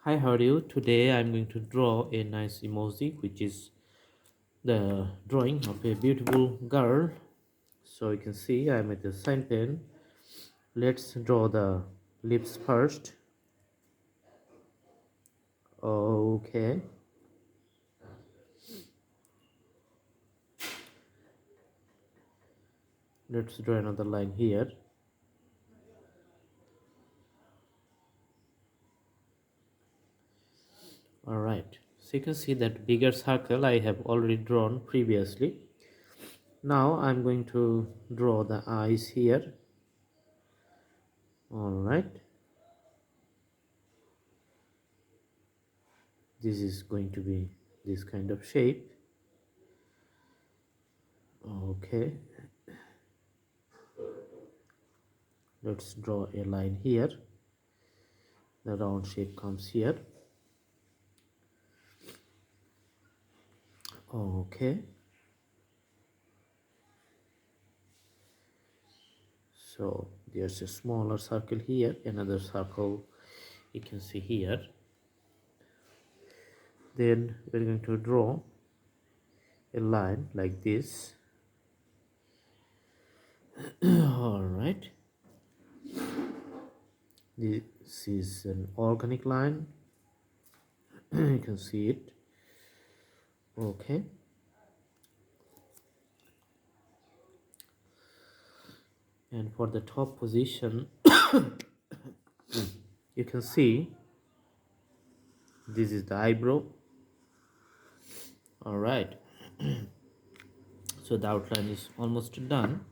Hi, how are you? Today I'm going to draw a nice emoji, which is the drawing of a beautiful girl. So you can see I'm at the sign pen. Let's draw the lips first. Okay, let's draw another line here. Alright, so you can see that bigger circle I have already drawn previously. Now I'm going to draw the eyes here. Alright, this is going to be this kind of shape. Okay, let's draw a line here. The round shape comes here. Okay, so there's a smaller circle here, another circle you can see here. Then we're going to draw a line like this. All right, this is an organic line. You can see it. Okay, and for the top position you can see this is the eyebrow. All right, so the outline is almost done.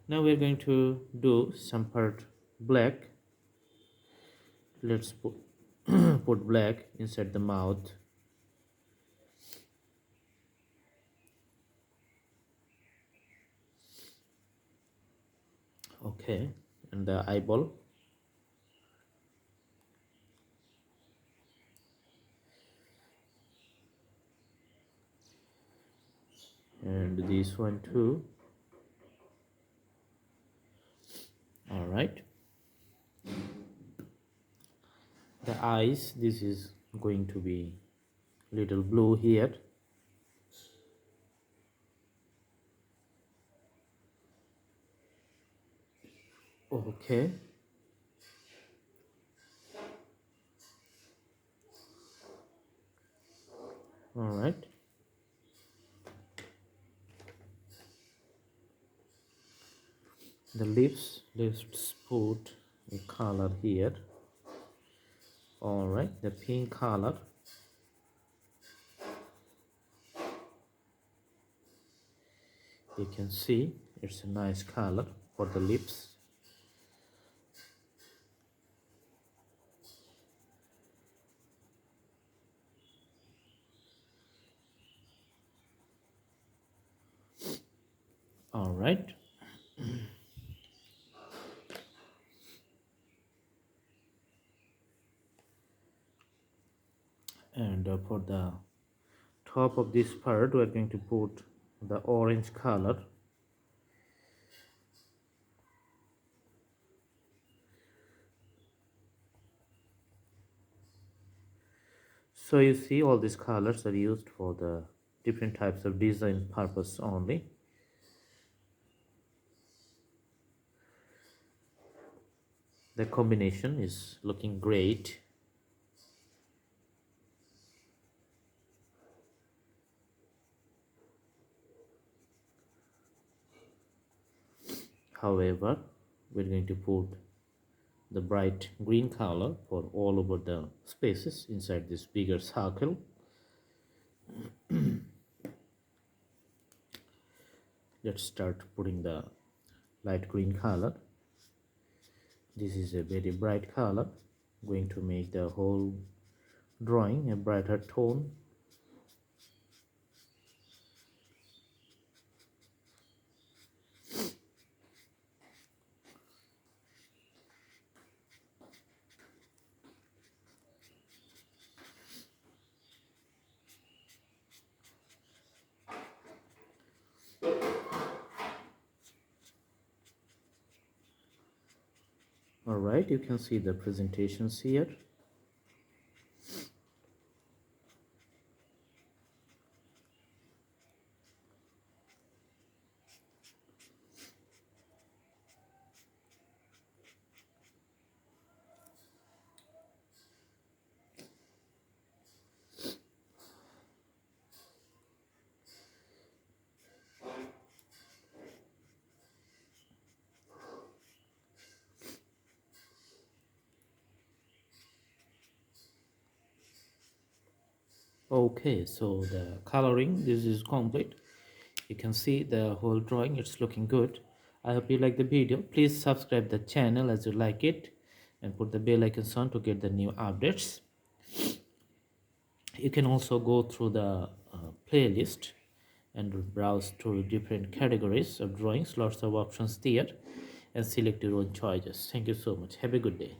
Now we're going to do some part black. Let's put black inside the mouth. Okay, and the eyeball. And this one too. All right, the eyes, this is going to be little blue here. Okay, all right, the lips, let's put a color here. All right, the pink color. You can see it's a nice color for the lips. All right, and for the top of this part we're going to put the orange color. So you see all these colors are used for the different types of design purpose only. The combination is looking great. However, we're going to put the bright green color for all over the spaces inside this bigger circle. Let's start putting the light green color. This is a very bright color, going to make the whole drawing a brighter tone. All right, you can see the presentations here. Okay, so the coloring, this is complete. You can see the whole drawing, it's looking good. I hope you like the video. Please subscribe the channel as you like it, and put the bell icon on to get the new updates. You can also go through the playlist and browse through different categories of drawings, lots of options there, and select your own choices. Thank you so much. Have a good day.